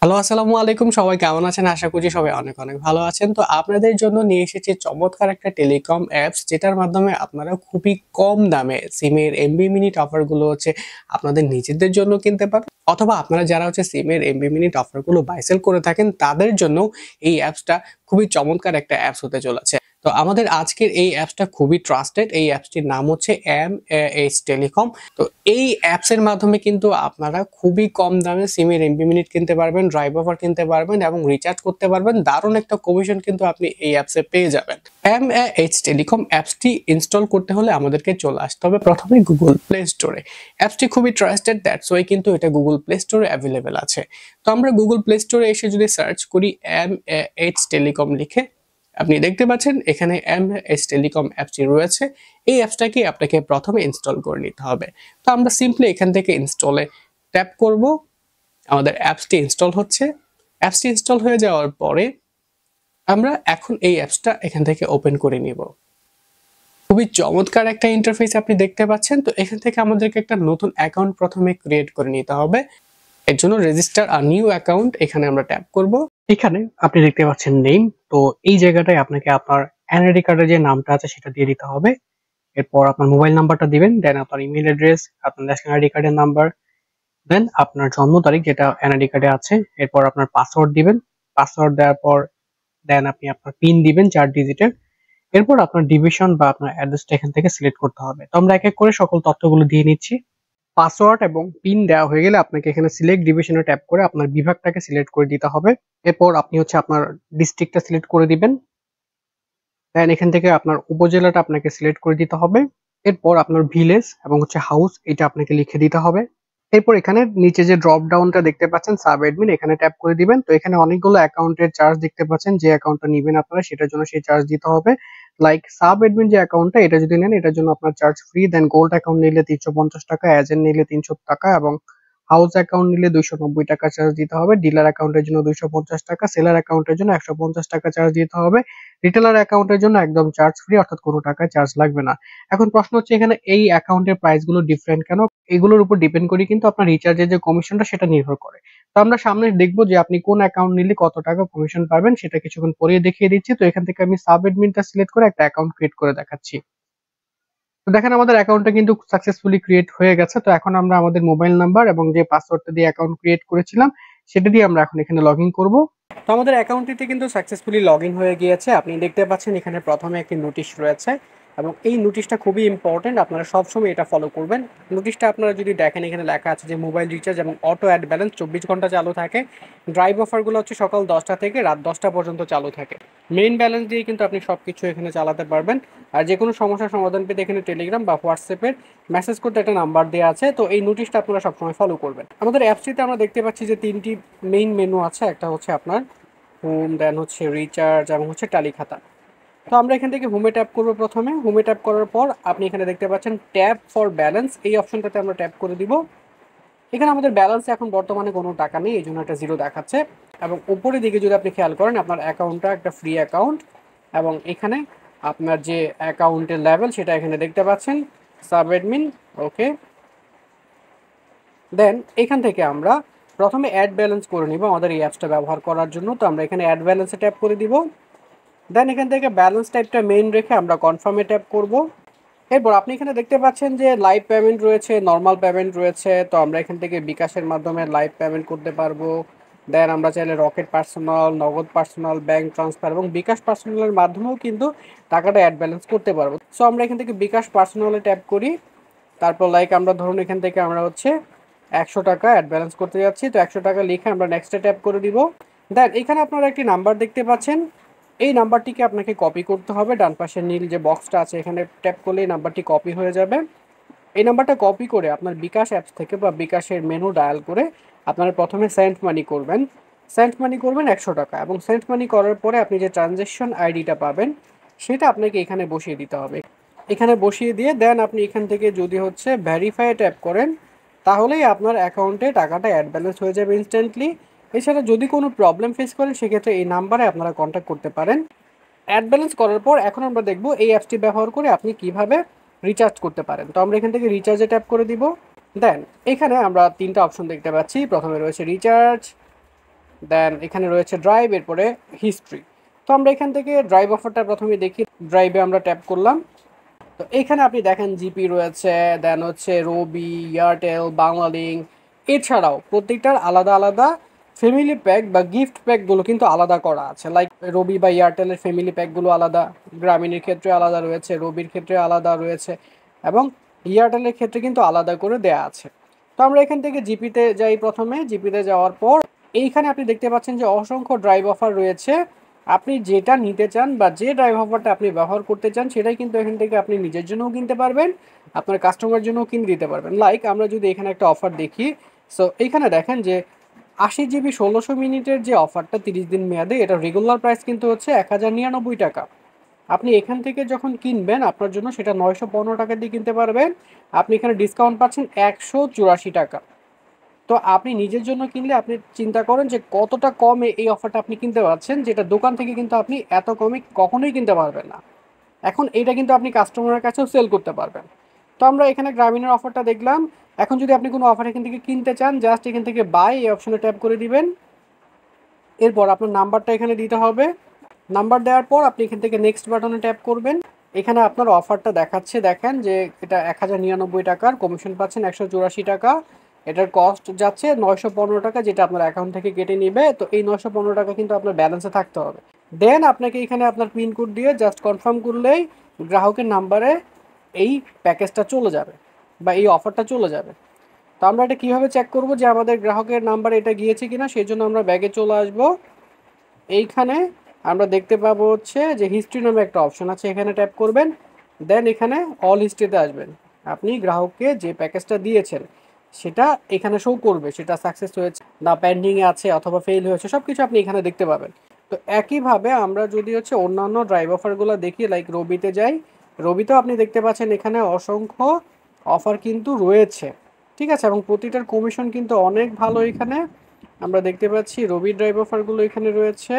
Hello, আসসালামু আলাইকুম। সবাই কেমন আছেন? আশা করছি সবাই অনেক, অনেক ভালো আছেন। তো আপনাদের জন্য নিয়ে এসেছি চমৎকার একটা টেলিকম অ্যাপস, যেটার মাধ্যমে আপনারা খুবই কম দামে সিমের এমবি মিনিট অফারগুলো আপনাদের নিজেদের জন্য কিনতে পারবেন, অথবা আপনারা যারা সিমের এমবি মিনিট অফারগুলো বাই সেল করে থাকেন তাদের জন্য এই অ্যাপসটা খুবই চমৎকার একটা অ্যাপস হতে চলেছে। তো আমাদের আজকের এই অ্যাপসটা খুবই ট্রাস্টেড। এই অ্যাপসটির নাম হচ্ছে এমএএইচ টেলিকম। তো এই অ্যাপস এর মাধ্যমে কিন্তু আপনারা খুবই কম দামে সিমের এমবি মিনিট কিনতে পারবেন, ড্রাইভ ওভার কিনতে পারবেন এবং রিচার্জ করতে পারবেন। দারুণ একটা কমিশন কিন্তু আপনি এই অ্যাপসে পেয়ে যাবেন। এমএএইচ টেলিকম অ্যাপসটি ইনস্টল করতে হলে আমাদেরকে চলে আসতে হবে প্রথমে গুগল প্লে স্টোরে। অ্যাপসটি খুবই ট্রাস্টেড, দ্যাটস ওয়াই কিন্তু এটা গুগল প্লে স্টোরে অ্যাভেলেবেল আছে। তো আমরা গুগল প্লে স্টোরে এসে যদি সার্চ করি এমএএইচ টেলিকম লিখে, আপনি দেখতে পাচ্ছেন এখানে এমএএইচ টেলিকম অ্যাপসটি রয়েছে। এই অ্যাপসটাকে আপনাকে প্রথমে ইনস্টল করে নিতে হবে। তো আমরা সিম্পলি এখান থেকে ইনস্টলে ট্যাপ করব। আমাদের অ্যাপসটি ইনস্টল হচ্ছে। অ্যাপসটি ইনস্টল হয়ে যাওয়ার পরে আমরা এখন এই অ্যাপসটা এখান থেকে ওপেন করে নিব। খুবই চমৎকার একটা ইন্টারফেস আপনি দেখতে পাচ্ছেন। তো এখান থেকে আমাদেরকে একটা নতুন অ্যাকাউন্ট প্রথমে ক্রিয়েট করে নিতে হবে। এর জন্য রেজিস্টার আ নিউ অ্যাকাউন্ট এখানে আমরা ট্যাপ করব। এখানে আপনি দেখতে পাচ্ছেন নেম। তো এই জায়গাটায় আপনাকে আপনার এনআইডি কার্ডের যে নামটা আছে সেটা দিয়ে দিতে হবে। এরপর আপনার মোবাইল নাম্বারটা দিবেন, দেন আপনার ইমেল অ্যাড্রেস, আপনার ন্যাশনাল আইডি কার্ডের নাম্বার, দেন আপনার জন্ম তারিখ যেটা এনআইডি কার্ডে আছে। এরপর আপনার পাসওয়ার্ড দিবেন। পাসওয়ার্ড দেওয়ার পর দেন আপনি আপনার পিন দিবেন 4 ডিজিটের। এরপর আপনার ডিভিশন বা আপনার অ্যাড্রেসটা এখান থেকে সিলেক্ট করতে হবে। তো আমরা এক এক করে সকল তথ্যগুলো দিয়ে নিচ্ছি। পাসওয়ার্ড এবং পিন দেওয়া হয়ে গেলে আপনাকে এখানে সিলেক্ট ডিভিশনে ট্যাপ করে আপনার বিভাগটাকে সিলেক্ট করে দিতে হবে। এরপর আপনি আপনার ডিস্ট্রিক্টটা সিলেক্ট করে দিবেন। দেন এখান থেকে আপনার উপজেলাটা আপনাকে সিলেক্ট করে দিতে হবে। এরপর আপনার ভিলেজ এবং হাউস এটা আপনাকে লিখে দিতে হবে। এরপর এখানে নিচে যে ড্রপ ডাউনটা দেখতে পাচ্ছেন সাব অ্যাডমিন, এখানে ট্যাপ করে দিবেন। তো এখানে অনেকগুলো অ্যাকাউন্টের চার্জ দেখতে পাচ্ছেন, যে অ্যাকাউন্টটা নিবেন আপনারা সেটার জন্য সেই চার্জ দিতে হবে। লাইক সাব অ্যাডমিন যে অ্যাকাউন্টটা এটা যদি নেন এটার জন্য আপনার চার্জ ফ্রি। দেন গোল্ড অ্যাকাউন্ট নিলে 350 টাকা, এজেন্ট নিলে 300 টাকা এবং হাউস অ্যাকাউন্ট নিলে 290 টাকা চার্জ দিতে হবে। ডিলার অ্যাকাউন্টের জন্য 250 টাকা, সেলার অ্যাকাউন্টের জন্য 150 টাকা চার্জ দিতে হবে। রিটেলার অ্যাকাউন্টের জন্য একদম চার্জ ফ্রি, অর্থাৎ কোনো টাকা চার্জ লাগবে না। এখন প্রশ্ন হচ্ছে এখানে এই অ্যাকাউন্টের প্রাইস গুলো ডিফারেন্ট কেন? এগুলোর উপর ডিপেন্ড করে কিন্তু আপনার রিচার্জের যে কমিশনটা সেটা নির্ভর করে। তো আমরা সামনে দেখবো যে আপনি কোন অ্যাকাউন্ট নিলে কত টাকা কমিশন পাবেন, সেটা কিছুক্ষণ পরে দেখিয়ে দিচ্ছি। তো এখান থেকে আমি সাব অ্যাডমিনটা সিলেক্ট করে একটা অ্যাকাউন্ট ক্রিয়েট করে দেখাচ্ছি। তো দেখেন আমাদের অ্যাকাউন্টটা কিন্তু সাকসেসফুলি ক্রিয়েট হয়ে গেছে। তো এখন আমরা আমাদের মোবাইল নাম্বার এবং যে পাসওয়ার্ডটা দিয়ে অ্যাকাউন্ট ক্রিয়েট করেছিলাম সেটা দিয়ে আমরা এখন এখানে লগ ইন করবো। তো আমাদের অ্যাকাউন্টটিতে কিন্তু সাকসেসফুলি লগ ইন হয়ে গিয়েছে। আপনি দেখতে পাচ্ছেন এখানে প্রথমে একটি নোটিশ রয়েছে এবং এই নোটিশটা খুবই ইম্পর্টেন্ট, আপনারা সবসময় এটা ফলো করবেন। নোটিশটা আপনারা যদি দেখেন এখানে লেখা আছে যে মোবাইল রিচার্জ এবং অটো অ্যাড ব্যালেন্স 24 ঘন্টা চালু থাকে। ড্রাইভ অফারগুলো সকাল 10টা থেকে রাত 10টা পর্যন্ত চালু থাকে। মেইন ব্যালেন্স দিয়ে কিন্তু আপনি সব কিছু এখানে চালাতে পারবেন। আর যে কোনো সমস্যার সমাধান পেতে এখানে টেলিগ্রাম বা হোয়াটসঅ্যাপের মেসেজ করতে একটা নাম্বার দেওয়া আছে। তো এই নোটিশটা আপনারা সবসময় ফলো করবেন। আমাদের অ্যাপসটিতে আমরা দেখতে পাচ্ছি যে 3টি মেইন মেনু আছে। একটা আপনার হোম, দেন রিচার্জ এবং টালি খাতা। তো আমরা এখান থেকে হোমে ট্যাপ করব। প্রথমে হোমে ট্যাপ করার পর আপনি এখানে দেখতে পাচ্ছেন ট্যাপ ফর ব্যালেন্স, এই অপশনটাতে আমরা ট্যাপ করে দিব। এখানে আমাদের ব্যালেন্স এখন বর্তমানে কোনো টাকা নেই, এই জন্য একটা জিরো দেখাচ্ছে। এবং উপরের দিকে যদি আপনি খেয়াল করেন আপনার অ্যাকাউন্টটা একটা ফ্রি অ্যাকাউন্ট এবং এখানে আপনার যে অ্যাকাউন্টের লেভেল সেটা এখানে দেখতে পাচ্ছেন সাব অ্যাডমিন। ওকে, দেন এখান থেকে আমরা প্রথমে অ্যাড ব্যালেন্স করে নিব আমাদের এই অ্যাপসটা ব্যবহার করার জন্য। তো আমরা এখানে অ্যাড ব্যালেন্সে ট্যাপ করে দিব। দেন এখান থেকে ব্যালেন্স টাইপটা মেইন রেখে আমরা কনফার্মে ট্যাপ করব। এরপর আপনি এখানে দেখতে পাচ্ছেন যে লাইভ পেমেন্ট রয়েছে, নর্মাল পেমেন্ট রয়েছে। তো আমরা এখান থেকে বিকাশের মাধ্যমে লাইভ পেমেন্ট করতে পারবো। দেন আমরা চাইলে রকেট পার্সোনাল, নগদ পার্সোনাল, ব্যাংক ট্রান্সফার এবং বিকাশ পার্সোনালের মাধ্যমেও কিন্তু টাকাটা অ্যাড ব্যালেন্স করতে পারবো। সো আমরা এখান থেকে বিকাশ পার্সোনালে ট্যাপ করি। তারপর আমরা ধরুন এখান থেকে আমরা 100 টাকা অ্যাড ব্যালেন্স করতে যাচ্ছি। তো 100 টাকা লিখে আমরা নেক্সটে ট্যাপ করে দিব। দেন এখানে আপনারা একটি নাম্বার দেখতে পাচ্ছেন, এই নাম্বারটিকে আপনাকে কপি করতে হবে। ডান পাশে নীল যে বক্সটা আছে এখানে ট্যাপ করলে এই নাম্বারটি কপি হয়ে যাবে। এই নাম্বারটা কপি করে আপনার বিকাশ অ্যাপস থেকে বা বিকাশের মেনু ডায়াল করে আপনারা প্রথমে সেন্ড মানি করবেন। সেন্ড মানি করবেন 100 টাকা এবং সেন্ড মানি করার পরে আপনি যে ট্রানজ্যাকশন আইডিটা পাবেন সেটা আপনাকে এখানে বসিয়ে দিতে হবে। এখানে বসিয়ে দিয়ে দেন আপনি এখান থেকে যদি ভেরিফাই ট্যাপ করেন তাহলেই আপনার অ্যাকাউন্টে টাকাটা অ্যাড ব্যালেন্স হয়ে যাবে ইনস্ট্যান্টলি। এছাড়া যদি কোনো প্রবলেম ফেস করেন সেক্ষেত্রে এই নাম্বারে আপনারা কন্ট্যাক্ট করতে পারেন। অ্যাড ব্যালেন্স করার পর এখন আমরা দেখব এই অ্যাপসটি ব্যবহার করে আপনি কিভাবে রিচার্জ করতে পারেন। তো আমরা এখান থেকে রিচার্জে ট্যাপ করে দিব। দেন এখানে আমরা 3টা অপশন দেখতে পাচ্ছি। প্রথমে রয়েছে রিচার্জ, দেন এখানে রয়েছে ড্রাইভ, এরপরে হিস্ট্রি। তো আমরা এখান থেকে ড্রাইভ অফারটা প্রথমে দেখি। ড্রাইভে আমরা ট্যাপ করলাম। তো এইখানে আপনি দেখেন জিপি রয়েছে, দেন হচ্ছে রবি, এয়ারটেল, বাংলালিংক। এছাড়াও প্রত্যেকটার আলাদা আলাদা ফ্যামিলি প্যাক বা গিফট প্যাকগুলো কিন্তু আলাদা করা আছে। লাইক রবি বা এয়ারটেলের ফ্যামিলি প্যাকগুলো আলাদা, গ্রামীণের ক্ষেত্রে আলাদা রয়েছে, রবির ক্ষেত্রে আলাদা রয়েছে, এবং এয়ারটেলের ক্ষেত্রে কিন্তু আলাদা করে দেয়া আছে। তো আমরা এখান থেকে জিপিতে যাই। প্রথমে জিপিতে যাওয়ার পর এইখানে আপনি দেখতে পাচ্ছেন যে অসংখ্য ড্রাইভ অফার রয়েছে। আপনি যেটা নিতে চান বা যে ড্রাইভ অফারটা আপনি ব্যবহার করতে চান সেটাই কিন্তু এখান থেকে আপনি নিজের জন্যও কিনতে পারবেন, আপনার কাস্টমার জন্যও কিনে দিতে পারবেন। লাইক আমরা যদি এখানে একটা অফার দেখি, সো এইখানে দেখেন যে 80 জিবি 1600 মিনিটের যে অফারটা 30 দিন মেয়াদে, এটা রেগুলার প্রাইস কিন্তু হচ্ছে 1099 টাকা। আপনি এখান থেকে যখন কিনবেন আপনার জন্য সেটা 915 টাকা দিয়ে কিনতে পারবেন। আপনি এখানে ডিসকাউন্ট পাচ্ছেন 184 টাকা। তো আপনি নিজের জন্য কিনলে আপনি চিন্তা করেন যে কতটা কমে এই অফারটা আপনি কিনতে পারছেন, যেটা দোকান থেকে কিন্তু আপনি এত কমে কখনোই কিনতে পারবেন না। এখন এইটা কিন্তু আপনি কাস্টমারের কাছেও সেল করতে পারবেন। তো আমরা এখানে গ্রামীণের অফারটা দেখলাম। এখন যদি আপনি কোনো অফার এখান থেকে কিনতে চান, জাস্ট এখান থেকে বাই এই অপশনে ট্যাপ করে দিবেন। এরপর আপনার নাম্বারটা এখানে দিতে হবে। নাম্বার দেওয়ার পর আপনি এখান থেকে নেক্সট বাটনে ট্যাপ করবেন। এখানে আপনার অফারটা দেখাচ্ছে, দেখেন যে এটা 1099 টাকার, কমিশন পাচ্ছেন 184 টাকা। এটার কস্ট যাচ্ছে 915 টাকা, যেটা আপনার অ্যাকাউন্ট থেকে কেটে নিবে। তো এই 915 টাকা কিন্তু আপনার ব্যালেন্সে থাকতে হবে। দেন আপনাকে এখানে আপনার পিনকোড দিয়ে জাস্ট কনফার্ম করলেই গ্রাহকের নাম্বারে এই প্যাকেজটা চলে যাবে বা এই অফারটা চলে যাবে। তো আমরা এটা কীভাবে চেক করব যে আমাদের গ্রাহকের নাম্বার এটা গিয়েছে কিনা, সেই জন্য আমরা ব্যাগে চলে আসব। এইখানে আমরা দেখতে পাবো হচ্ছে যে হিস্ট্রি নামে একটা অপশন আছে, এখানে ট্যাপ করবেন। দেন এখানে অল হিস্ট্রিতে আসবেন। আপনি গ্রাহককে যে প্যাকেজটা দিয়েছেন সেটা এখানে শো করবে, সেটা সাকসেস হয়েছে না পেন্ডিংয়ে আছে অথবা ফেল হয়েছে, সব কিছু আপনি এখানে দেখতে পাবেন। তো একইভাবে আমরা যদি হচ্ছে অন্যান্য ড্রাইভ অফারগুলো দেখি, লাইক রবিতে যাই, রবিতেও আপনি দেখতে পাচ্ছেন এখানে অসংখ্য অফার কিন্তু রয়েছে, ঠিক আছে, এবং প্রতিটার কমিশন কিন্তু অনেক ভালো। এখানে আমরা দেখতে পাচ্ছি রবির ড্রাইভ অফারগুলো এখানে রয়েছে।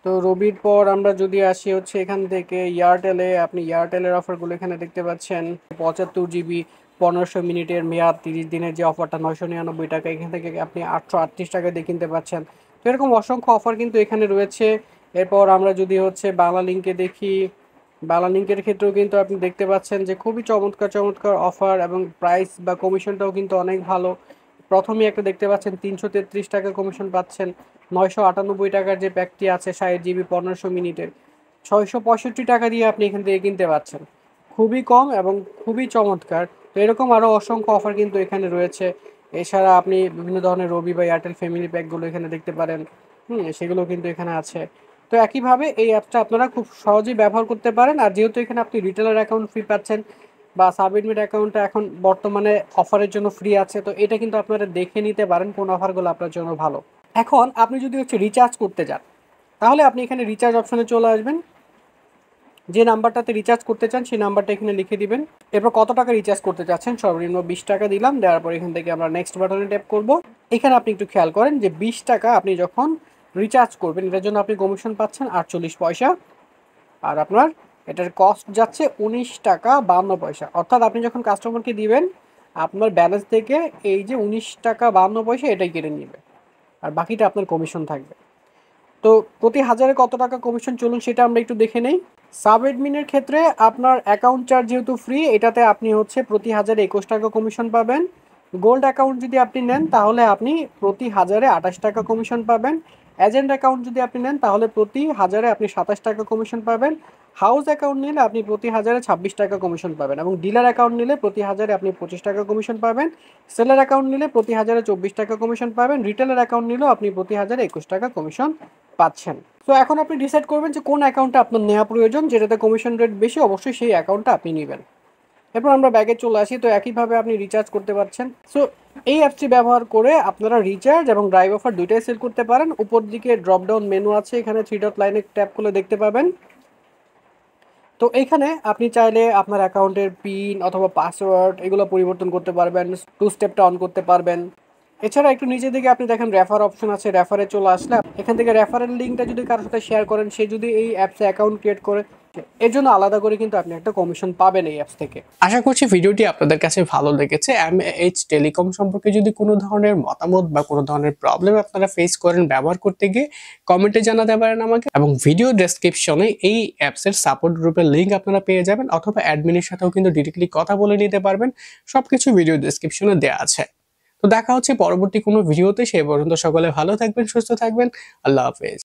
তো রবির পর আমরা যদি আসি হচ্ছে এখান থেকে এয়ারটেলে, আপনি এয়ারটেলের অফারগুলো এখানে দেখতে পাচ্ছেন। 75 জিবি 1500 মিনিটের মেয়াদ 30 দিনের যে অফারটা 999 টাকা, এখান থেকে আপনি 838 টাকা দিয়ে কিনতে পাচ্ছেন। তো এরকম অসংখ্য অফার কিন্তু এখানে রয়েছে। এরপর আমরা যদি হচ্ছে বাংলা লিঙ্কে দেখি, বাংলা লিঙ্কের ক্ষেত্রেও কিন্তু আপনি দেখতে পাচ্ছেন যে খুবই চমৎকার চমৎকার অফার, এবং প্রাইস বা কমিশনটাও কিন্তু অনেক ভালো। প্রথমেই একটা দেখতে পাচ্ছেন 333 টাকা কমিশন পাচ্ছেন। 998 টাকার যে প্যাকটি আছে 60 জিবি 1500 মিনিটের, 665 টাকা দিয়ে আপনি এখান থেকে কিনতে পাচ্ছেন। খুবই কম এবং খুবই চমৎকার। তো এরকম আরও অসংখ্য অফার কিন্তু এখানে রয়েছে। এছাড়া আপনি বিভিন্ন ধরনের রবি বা এয়ারটেল ফ্যামিলি প্যাকগুলো এখানে দেখতে পারেন, সেগুলো কিন্তু এখানে আছে। তো একইভাবে এই অ্যাপটা আপনারা খুব সহজেই ব্যবহার করতে পারেন। আর যেহেতু এখানে আপনি রিটেলার অ্যাকাউন্ট ফ্রি পাচ্ছেন বা সাবমিট অ্যাকাউন্টটা এখন বর্তমানে অফারের জন্য ফ্রি আছে, তো এটা কিন্তু আপনারা দেখে নিতে পারেন কোন অফারগুলো আপনার জন্য ভালো। এখন আপনি যদি হচ্ছে রিচার্জ করতে যান, তাহলে আপনি এখানে রিচার্জ অপশনে চলে আসবেন। যে নাম্বারটাতে রিচার্জ করতে চান সেই নাম্বারটা এখানে লিখে দিবেন। এরপর কত টাকা রিচার্জ করতে চাচ্ছেন, সর্বনিম্ন 20 টাকা দিলাম। দেওয়ার পর এখান থেকে আমরা নেক্সট বাটনে ট্যাপ করব। এখানে আপনি একটু খেয়াল করেন যে 20 টাকা আপনি যখন রিচার্জ করবেন এটার জন্য আপনি কমিশন পাচ্ছেন 48 পয়সা। আর আপনার এটার কস্ট যাচ্ছে 19 টাকা 52 পয়সা। অর্থাৎ আপনি যখন কাস্টমারকে দিবেন আপনার ব্যালেন্স থেকে এই যে 19 টাকা 52 পয়সা এটাই কেটে নেবে, আর বাকিটা আপনার কমিশন থাকবে। তো প্রতি হাজারে কত টাকা কমিশন, চলুন সেটা আমরা একটু দেখে নেই। সাব অ্যাডমিনের ক্ষেত্রে আপনার অ্যাকাউন্ট চার্জ যেহেতু ফ্রি, এটাতে আপনি হচ্ছে প্রতি হাজারে 21 টাকা কমিশন পাবেন। গোল্ড অ্যাকাউন্ট যদি আপনি নেন তাহলে আপনি প্রতি হাজারে 28 টাকা কমিশন পাবেন। এজেন্ট অ্যাকাউন্ট যদি আপনি নেন তাহলে প্রতি হাজারে আপনি 27 টাকা কমিশন পাবেন। হাউস অ্যাকাউন্ট নিলে আপনি প্রতি হাজারে 26 টাকা কমিশন পাবেন, এবং ডিলার অ্যাকাউন্ট নিলে প্রতি হাজারে আপনি 25 টাকা কমিশন পাবেন। সেলার অ্যাকাউন্ট নিলে প্রতি হাজারে 24 টাকা কমিশন পাবেন। রিটেলার অ্যাকাউন্ট নিলেও আপনি প্রতি হাজারে 21 টাকা কমিশন পাচ্ছেন। তো এখন আপনি ডিসাইড করবেন যে কোন অ্যাকাউন্টটা আপনার নেওয়া প্রয়োজন, যেটাতে কমিশন রেট বেশি, অবশ্যই সেই অ্যাকাউন্টটা আপনি নেবেন। এরপর আমরা ব্যাগে চলে আসি। তো একইভাবে আপনি রিচার্জ করতে পারছেন। সো এই অ্যাপটি ব্যবহার করে আপনারা রিচার্জ এবং ড্রাইভ অফার দুইটাই সেল করতে পারেন। উপর দিকে ড্রপ ডাউন মেনু আছে, এখানে 3 ডট লাইনে ট্যাপ করলে দেখতে পাবেন। তো এইখানে আপনি চাইলে আপনার অ্যাকাউন্টের পিন অথবা পাসওয়ার্ড এগুলো পরিবর্তন করতে পারবেন, 2 স্টেপটা অন করতে পারবেন। এছাড়া একটু নিচে দিকে আপনি দেখেন রেফার অপশন আছে, রেফারে চলে আসলে এখান থেকে রেফারেল লিঙ্কটা যদি কারোর সাথে শেয়ার করেন, সে যদি এই অ্যাপসে অ্যাকাউন্ট ক্রিয়েট করে এর জন্য আলাদা করে কিন্তু আপনি একটা কমিশন পাবেন এই অ্যাপস থেকে। আশা করছি ভিডিওটি আপনাদের কাছে ভালো লেগেছে। এমএইচ টেলিকম সম্পর্কে যদি কোনো ধরনের মতামত বা কোনো ধরনের প্রবলেম আপনারা ফেস করেন ব্যবহার করতে গিয়ে, কমেন্টে জানাতে পারেন আমাকে, এবং ভিডিও ডেসক্রিপশনে এই অ্যাপসের সাপোর্ট গ্রুপের লিঙ্ক আপনারা পেয়ে যাবেন, অথবা অ্যাডমিনের সাথেও কিন্তু ডিরেক্টলি কথা বলে নিতে পারবেন। সবকিছু ভিডিও ডেসক্রিপশনে দেওয়া আছে। তো দেখা হচ্ছে পরবর্তী কোনো ভিডিওতে। সেই পর্যন্ত সকলে ভালো থাকবেন, সুস্থ থাকবেন। আল্লাহ হাফেজ।